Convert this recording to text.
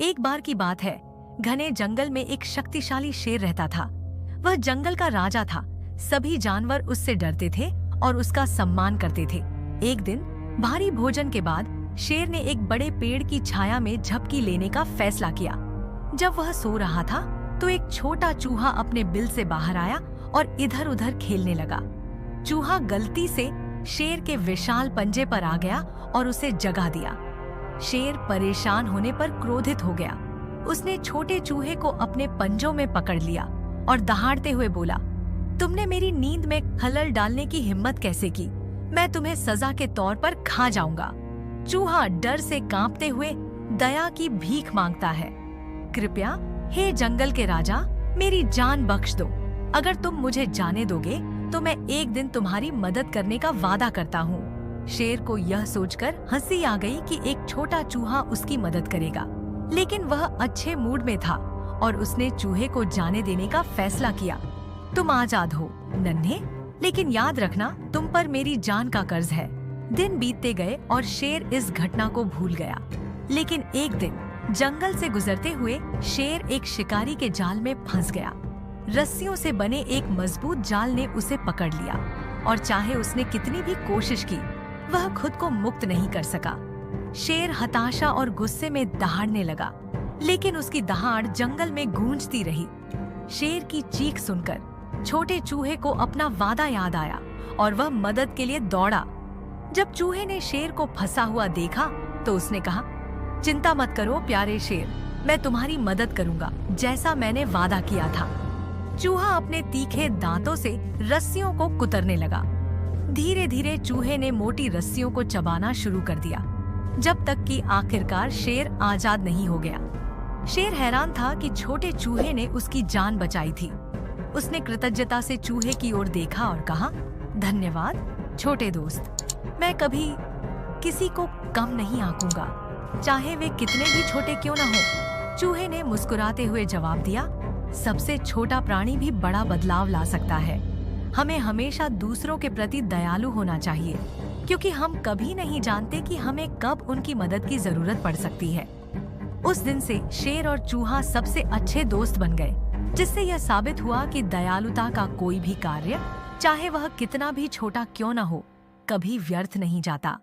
एक बार की बात है, घने जंगल में एक शक्तिशाली शेर रहता था। वह जंगल का राजा था। सभी जानवर उससे डरते थे और उसका सम्मान करते थे। एक दिन भारी भोजन के बाद शेर ने एक बड़े पेड़ की छाया में झपकी लेने का फैसला किया। जब वह सो रहा था तो एक छोटा चूहा अपने बिल से बाहर आया और इधर-उधर खेलने लगा। चूहा गलती से शेर के विशाल पंजे पर आ गया और उसे जगा दिया। शेर परेशान होने पर क्रोधित हो गया। उसने छोटे चूहे को अपने पंजों में पकड़ लिया और दहाड़ते हुए बोला, तुमने मेरी नींद में खलल डालने की हिम्मत कैसे की? मैं तुम्हें सजा के तौर पर खा जाऊंगा। चूहा डर से कांपते हुए दया की भीख मांगता है। कृपया हे जंगल के राजा, मेरी जान बख्श दो। अगर तुम मुझे जाने दोगे तो मैं एक दिन तुम्हारी मदद करने का वादा करता हूँ। शेर को यह सोचकर हंसी आ गई कि एक छोटा चूहा उसकी मदद करेगा, लेकिन वह अच्छे मूड में था और उसने चूहे को जाने देने का फैसला किया। तुम आजाद हो नन्हे, लेकिन याद रखना तुम पर मेरी जान का कर्ज है। दिन बीतते गए और शेर इस घटना को भूल गया। लेकिन एक दिन जंगल से गुजरते हुए शेर एक शिकारी के जाल में फंस गया। रस्सियों से बने एक मजबूत जाल ने उसे पकड़ लिया और चाहे उसने कितनी भी कोशिश की, वह खुद को मुक्त नहीं कर सका। शेर हताशा और गुस्से में दहाड़ने लगा, लेकिन उसकी दहाड़ जंगल में गूंजती रही। शेर की चीख सुनकर छोटे चूहे को अपना वादा याद आया और वह मदद के लिए दौड़ा। जब चूहे ने शेर को फंसा हुआ देखा तो उसने कहा, चिंता मत करो प्यारे शेर, मैं तुम्हारी मदद करूंगा जैसा मैंने वादा किया था। चूहा अपने तीखे दांतों से रस्सियों को कुतरने लगा। धीरे धीरे चूहे ने मोटी रस्सियों को चबाना शुरू कर दिया, जब तक कि आखिरकार शेर आजाद नहीं हो गया। शेर हैरान था कि छोटे चूहे ने उसकी जान बचाई थी। उसने कृतज्ञता से चूहे की ओर देखा और कहा, धन्यवाद छोटे दोस्त, मैं कभी किसी को कम नहीं आंकूंगा, चाहे वे कितने भी छोटे क्यों न हो। चूहे ने मुस्कुराते हुए जवाब दिया, सबसे छोटा प्राणी भी बड़ा बदलाव ला सकता है। हमें हमेशा दूसरों के प्रति दयालु होना चाहिए, क्योंकि हम कभी नहीं जानते कि हमें कब उनकी मदद की जरूरत पड़ सकती है। उस दिन से शेर और चूहा सबसे अच्छे दोस्त बन गए, जिससे यह साबित हुआ कि दयालुता का कोई भी कार्य, चाहे वह कितना भी छोटा क्यों न हो, कभी व्यर्थ नहीं जाता।